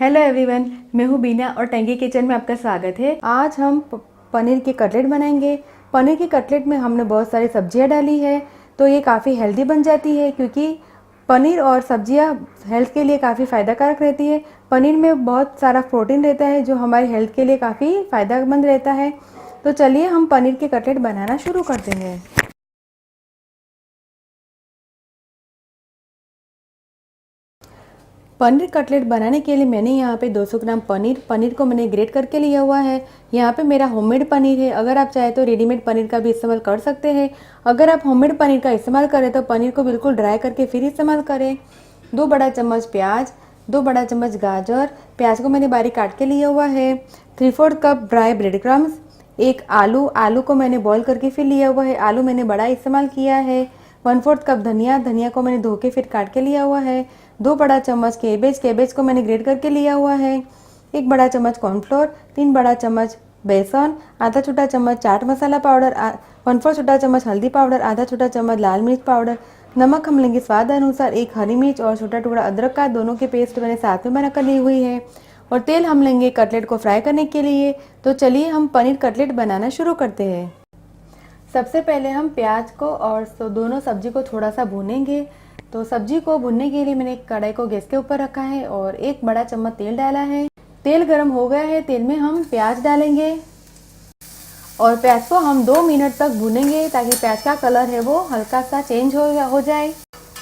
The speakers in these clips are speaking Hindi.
हेलो एवरीवन, मैं हूँ बीना और टेंगी किचन में आपका स्वागत है। आज हम पनीर के कटलेट बनाएंगे। पनीर के कटलेट में हमने बहुत सारी सब्जियाँ डाली है, तो ये काफ़ी हेल्दी बन जाती है क्योंकि पनीर और सब्जियाँ हेल्थ के लिए काफ़ी फ़ायदाकारक रहती है। पनीर में बहुत सारा प्रोटीन रहता है जो हमारी हेल्थ के लिए काफ़ी फ़ायदेमंद रहता है। तो चलिए हम पनीर के कटलेट बनाना शुरू करते हैं। पनीर कटलेट बनाने के लिए मैंने यहाँ पे 200 ग्राम पनीर को मैंने ग्रेट करके लिया हुआ है। यहाँ पे मेरा होममेड पनीर है। अगर आप चाहे तो रेडीमेड पनीर का भी इस्तेमाल कर सकते हैं। अगर आप होममेड पनीर का इस्तेमाल करें तो पनीर को बिल्कुल ड्राई करके फिर इस्तेमाल करें। 2 बड़ा चम्मच प्याज, 2 बड़ा चम्मच गाजर, प्याज को मैंने बारीक काट के लिया हुआ है। 3/4 कप ड्राई ब्रेड क्रम्स, एक आलू को मैंने बॉईल करके फिर लिया हुआ है। आलू मैंने बड़ा इस्तेमाल किया है। 1/4 कप धनिया को मैंने धो के फिर काट के लिया हुआ है। 2 बड़ा चम्मच केबेज को मैंने ग्रेट करके लिया हुआ है। 1 बड़ा चम्मच कॉर्नफ्लोर, 3 बड़ा चम्मच बेसन, आधा छोटा चम्मच चाट मसाला पाउडर, 1/4 छोटा चम्मच हल्दी पाउडर, आधा छोटा चम्मच लाल मिर्च पाउडर, नमक हम लेंगे स्वाद अनुसार, 1 हरी मिर्च और छोटा टुकड़ा अदरक का, दोनों की पेस्ट मैंने साथ में बनाकर ली हुई है। और तेल हम लेंगे कटलेट को फ्राई करने के लिए। तो चलिए हम पनीर कटलेट बनाना शुरू करते हैं। सबसे पहले हम प्याज को और दोनों सब्जी को थोड़ा सा भूनेंगे। तो सब्जी को भूनने के लिए मैंने कढ़ाई को गैस के ऊपर रखा है और 1 बड़ा चम्मच तेल डाला है। तेल गर्म हो गया है, तेल में हम प्याज डालेंगे और प्याज को हम 2 मिनट तक भूनेंगे ताकि प्याज का कलर है वो हल्का सा चेंज हो जाए।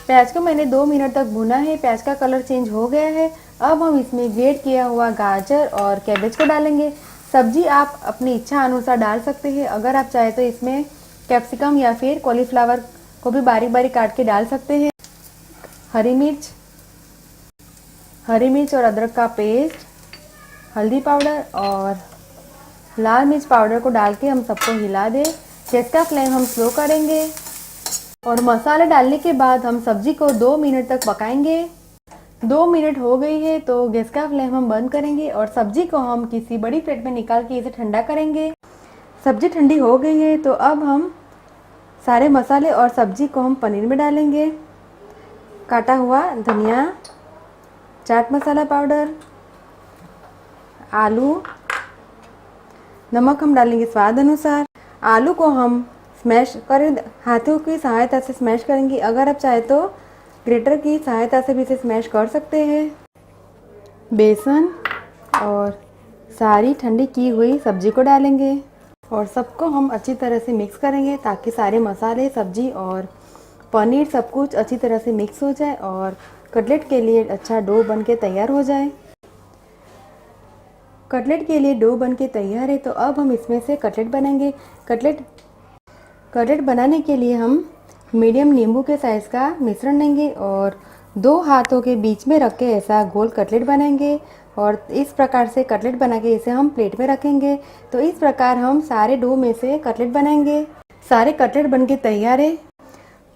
प्याज को मैंने 2 मिनट तक भुना है, प्याज का कलर चेंज हो गया है। अब हम इसमें ग्रेट किया हुआ गाजर और कैबेज को डालेंगे। सब्जी आप अपनी इच्छा अनुसार डाल सकते हैं। अगर आप चाहे तो इसमें कैप्सिकम या फिर कॉलीफ्लावर को भी बारीक बारीक काट के डाल सकते हैं। हरी मिर्च और अदरक का पेस्ट, हल्दी पाउडर और लाल मिर्च पाउडर को डाल के हम सबको हिला दें। गैस का फ्लेम हम स्लो करेंगे और मसाले डालने के बाद हम सब्जी को 2 मिनट तक पकाएंगे। 2 मिनट हो गई है तो गैस का फ्लेम हम बंद करेंगे और सब्जी को हम किसी बड़ी प्लेट में निकाल के इसे ठंडा करेंगे। सब्जी ठंडी हो गई है तो अब हम सारे मसाले और सब्जी को हम पनीर में डालेंगे। काटा हुआ धनिया, चाट मसाला पाउडर, आलू, नमक हम डालेंगे स्वाद अनुसार। आलू को हम स्मैश करें, हाथों की सहायता से स्मैश करेंगे। अगर आप चाहे तो ग्रेटर की सहायता से भी इसे स्मैश कर सकते हैं। बेसन और सारी ठंडी की हुई सब्जी को डालेंगे और सबको हम अच्छी तरह से मिक्स करेंगे ताकि सारे मसाले, सब्जी और पनीर सब कुछ अच्छी तरह से मिक्स हो जाए और कटलेट के लिए अच्छा डो बन के तैयार हो जाए। कटलेट के लिए डो बन के तैयार है तो अब हम इसमें से कटलेट बनाएंगे। कटलेट बनाने के लिए हम मीडियम नींबू के साइज़ का मिश्रण लेंगे और 2 हाथों के बीच में रख के ऐसा गोल कटलेट बनाएंगे और इस प्रकार से कटलेट बना के इसे हम प्लेट में रखेंगे। तो इस प्रकार हम सारे डो में से कटलेट बनाएंगे। सारे कटलेट बन के तैयार है।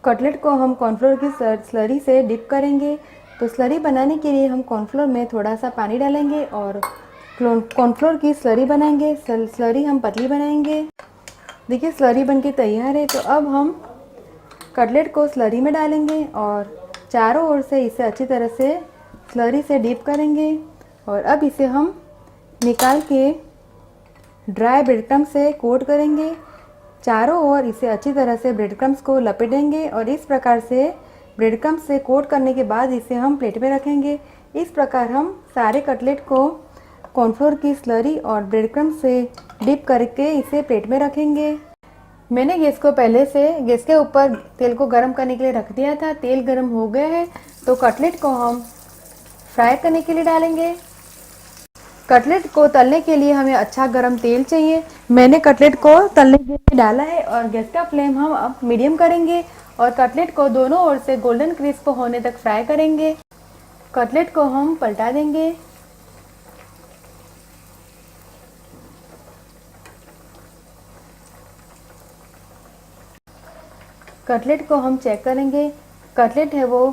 कटलेट को हम कॉर्नफ्लोर की स्लरी से डिप करेंगे। तो स्लरी बनाने के लिए हम कॉर्नफ्लोर में थोड़ा सा पानी डालेंगे और कॉर्नफ्लोर की स्लरी बनाएंगे। स्लरी हम पतली बनाएंगे। देखिए स्लरी बनके तैयार है। तो अब हम कटलेट को स्लरी में डालेंगे और चारों ओर से इसे अच्छी तरह से स्लरी से डिप करेंगे और अब इसे हम निकाल के ड्राई ब्रेड क्रम्ब से कोट करेंगे। चारों ओर इसे अच्छी तरह से ब्रेड क्रम्ब्स को लपेटेंगे और इस प्रकार से ब्रेड क्रम्ब्स से कोट करने के बाद इसे हम प्लेट में रखेंगे। इस प्रकार हम सारे कटलेट को कॉर्नफ्लोर की स्लरी और ब्रेड क्रम्ब्स से डिप करके इसे प्लेट में रखेंगे। मैंने गैस को पहले से गैस के ऊपर तेल को गर्म करने के लिए रख दिया था। तेल गर्म हो गया है तो कटलेट को हम फ्राई करने के लिए डालेंगे। कटलेट को तलने के लिए हमें अच्छा गरम तेल चाहिए। मैंने कटलेट को तलने के लिए डाला है और गैस का फ्लेम हम अब मीडियम करेंगे और कटलेट को दोनों ओर से गोल्डन क्रिस्प होने तक फ्राई करेंगे। कटलेट को हम पलटा देंगे। कटलेट को हम चेक करेंगे। कटलेट है वो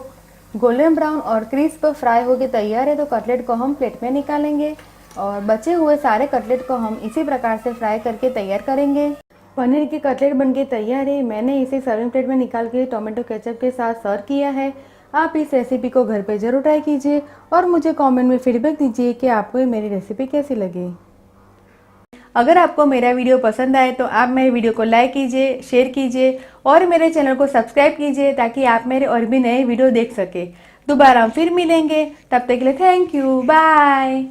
गोल्डन ब्राउन और क्रिस्प फ्राई होके तैयार है। तो कटलेट को हम प्लेट में निकालेंगे और बचे हुए सारे कटलेट को हम इसी प्रकार से फ्राई करके तैयार करेंगे। पनीर की कटलेट बनके तैयार है। मैंने इसे सर्विंग प्लेट में निकाल के टोमेटो केचप के साथ सर्व किया है। आप इस रेसिपी को घर पे ज़रूर ट्राई कीजिए और मुझे कमेंट में फीडबैक दीजिए कि आपको ये मेरी रेसिपी कैसी लगी। अगर आपको मेरा वीडियो पसंद आए तो आप मेरे वीडियो को लाइक कीजिए, शेयर कीजिए और मेरे चैनल को सब्सक्राइब कीजिए ताकि आप मेरे और भी नए वीडियो देख सके। दोबारा हम फिर मिलेंगे, तब तक के लिए थैंक यू, बाय।